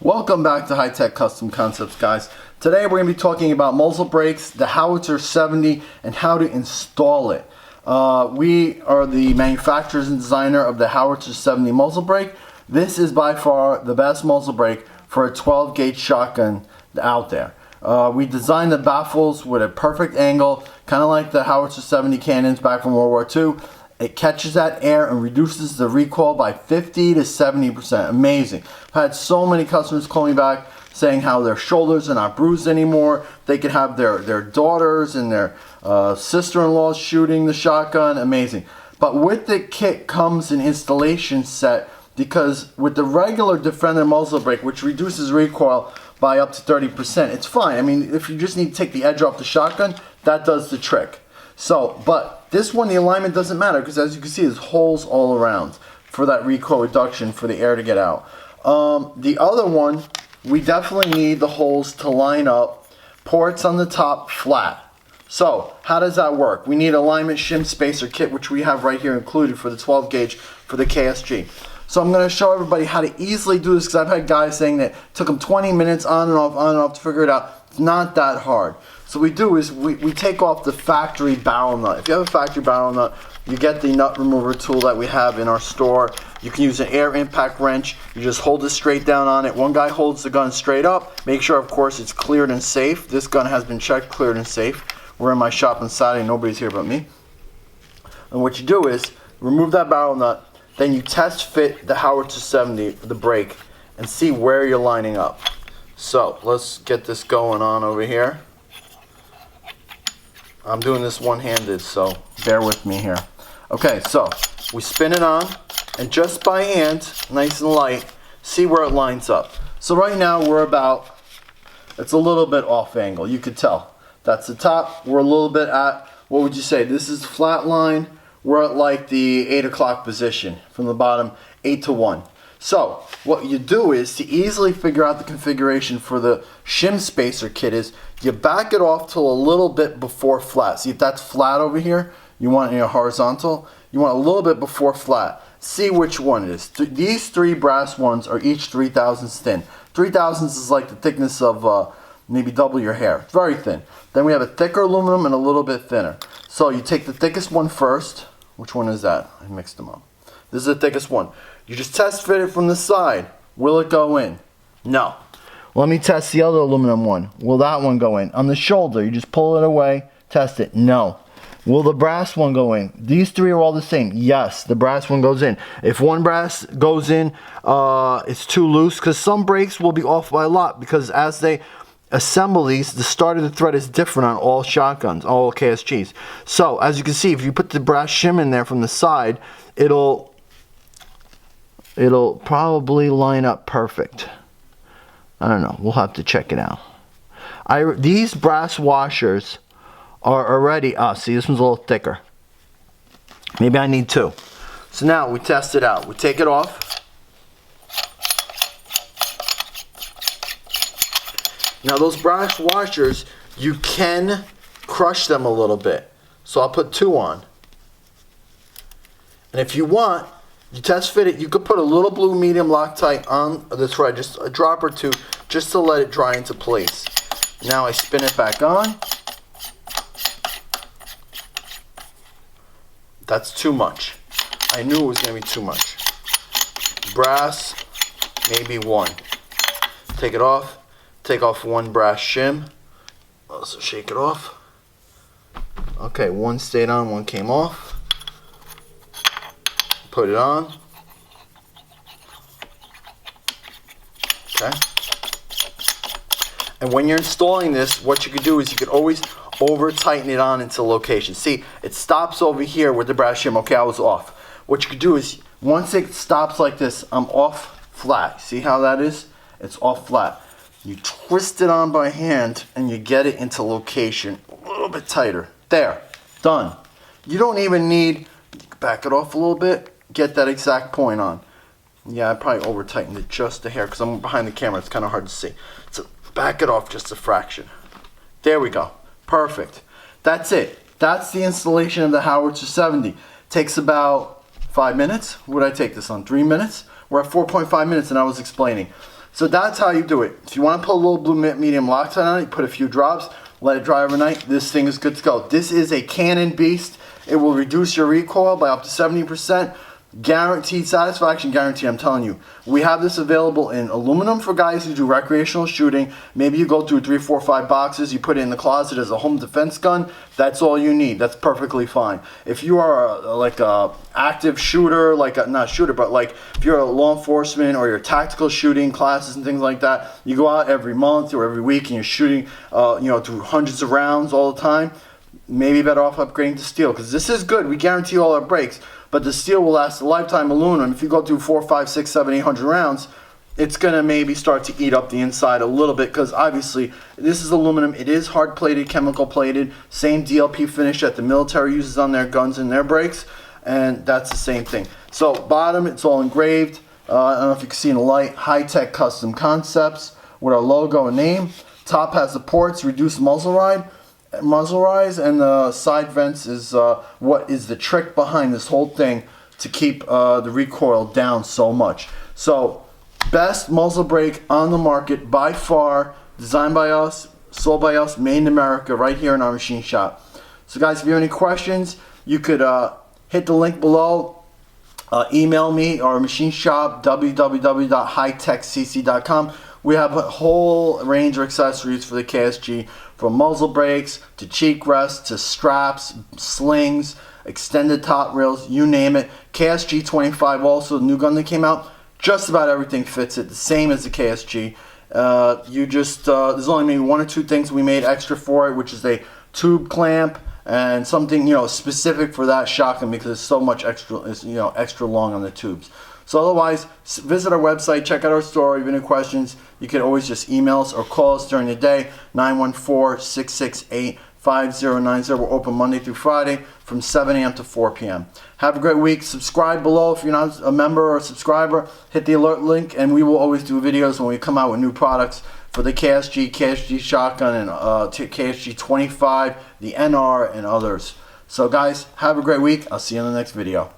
Welcome back to High Tech Custom Concepts, guys. Today we're going to be talking about muzzle brakes, the Howitzer70, and how to install it. We are the manufacturers and designer of the Howitzer70 muzzle brake. This is by far the best muzzle brake for a 12 gauge shotgun out there. We designed the baffles with a perfect angle, kind of like the Howitzer70 cannons back from World War II. It catches that air and reduces the recoil by 50 to 70%. Amazing. I've had so many customers call me back saying how their shoulders are not bruised anymore. They can have their daughters and their sister-in-laws shooting the shotgun. Amazing. But with the kit comes an installation set, because with the regular Defender muzzle brake, which reduces recoil by up to 30%, it's fine. I mean, if you just need to take the edge off the shotgun, that does the trick. So, but this one, the alignment doesn't matter, because as you can see, there's holes all around for that recoil reduction for the air to get out. The other one, we definitely need the holes to line up, ports on the top flat. So, how does that work? We need alignment shim spacer kit, which we have right here included for the 12 gauge for the KSG. So I'm going to show everybody how to easily do this, because I've had guys saying that it took them 20 minutes on and off to figure it out. It's not that hard. So what we do is we take off the factory barrel nut. If you have a factory barrel nut, you get the nut remover tool that we have in our store. You can use an air impact wrench. You just hold it straight down on it. One guy holds the gun straight up. Make sure, of course, it's cleared and safe. This gun has been checked, cleared and safe. We're in my shop on Saturday. Nobody's here but me. And what you do is remove that barrel nut. Then you test fit the Howitzer70, the brake, and see where you're lining up. So let's get this going on over here. I'm doing this one-handed, so bear with me here. Okay, so we spin it on, and just by hand, nice and light, see where it lines up. So right now we're about, it's a little bit off angle, you could tell. That's the top, we're a little bit at, what would you say, this is flat line, we're at like the 8 o'clock position, from the bottom, 8 to 1. So, what you do is, to easily figure out the configuration for the shim spacer kit is, you back it off till a little bit before flat. See, if that's flat over here, you want it in a horizontal, you want a little bit before flat. See which one it is. These three brass ones are each 3/1000 thin. 3/1000 is like the thickness of maybe double your hair. It's very thin. Then we have a thicker aluminum and a little bit thinner. So you take the thickest one first. Which one is that? I mixed them up. This is the thickest one. You just test fit it from the side. Will it go in? No. Let me test the other aluminum one. Will that one go in? On the shoulder, you just pull it away, test it. No. Will the brass one go in? These three are all the same. Yes, the brass one goes in. If one brass goes in, it's too loose, because some brakes will be off by a lot, because as they assemble these, the start of the thread is different on all shotguns, all KSGs. So as you can see, if you put the brass shim in there from the side, it'll probably line up perfect. I don't know, we'll have to check it out. These brass washers are already, see, this one's a little thicker. Maybe I need two. So now we test it out. We take it off. Now those brass washers, you can crush them a little bit. So I'll put two on. And if you want, you test fit it, you could put a little blue medium Loctite on the thread, just a drop or two, just to let it dry into place. Now I spin it back on. That's too much. I knew it was going to be too much. Brass, maybe one. Take it off. Take off one brass shim. Also shake it off. Okay, one stayed on, one came off. Put it on. Okay. And when you're installing this, what you could do is you could always over tighten it on into location. See, it stops over here with the brass shim. Okay, I was off. What you could do is, once it stops like this, I'm off flat. See how that is? It's off flat. You twist it on by hand and you get it into location a little bit tighter. There, done. You don't even need, back it off a little bit, get that exact point on. Yeah, I probably over tightened it just a hair because I'm behind the camera, it's kind of hard to see. So back it off just a fraction. There we go, perfect. That's it. That's the installation of the Howitzer70. Takes about 5 minutes. What did I take this on? 3 minutes? We're at 4.5 minutes and I was explaining. So that's how you do it. If you want to put a little blue medium Loctite on it, you put a few drops, let it dry overnight. This thing is good to go. This is a cannon beast. It will reduce your recoil by up to 70%. Guaranteed satisfaction, guaranteed, I'm telling you. We have this available in aluminum for guys who do recreational shooting. Maybe you go through 3, 4, 5 boxes, you put it in the closet as a home defense gun. That's all you need. That's perfectly fine. If you are like a active shooter, not shooter, but like if you're a law enforcement or you're tactical shooting classes and things like that, you go out every month or every week and you're shooting, through hundreds of rounds all the time. Maybe better off upgrading to steel, because this is good. We guarantee all our breaks, but the steel will last a lifetime. Aluminum, if you go through 4, 5, 6, 7, 800 rounds, it's gonna maybe start to eat up the inside a little bit, because obviously this is aluminum. It is hard plated, chemical plated, same DLP finish that the military uses on their guns and their brakes, and that's the same thing. So bottom, it's all engraved. I don't know if you can see in the light, high-tech custom concepts with our logo and name. Top has the ports, reduced muzzle rise, and the side vents is what is the trick behind this whole thing to keep the recoil down so much. So best muzzle brake on the market by far, designed by us, sold by us, made in America, right here in our machine shop. So guys, if you have any questions, you could hit the link below, email me, our machine shop, www.hightechcc.com. We have a whole range of accessories for the KSG, from muzzle brakes to cheek rests to straps, slings, extended top rails, you name it. KSG-25 also, the new gun that came out, just about everything fits it, the same as the KSG. There's only maybe 1 or 2 things we made extra for it, which is a tube clamp and something specific for that shotgun, because it's so much extra long on the tubes. So otherwise, visit our website, check out our store. If you have any questions, you can always just email us or call us during the day, 914-668-5090. We're open Monday through Friday from 7 a.m. to 4 p.m. Have a great week. Subscribe below if you're not a member or a subscriber. Hit the alert link, and we will always do videos when we come out with new products for the KSG shotgun, and KSG-25, the NR, and others. So guys, have a great week. I'll see you in the next video.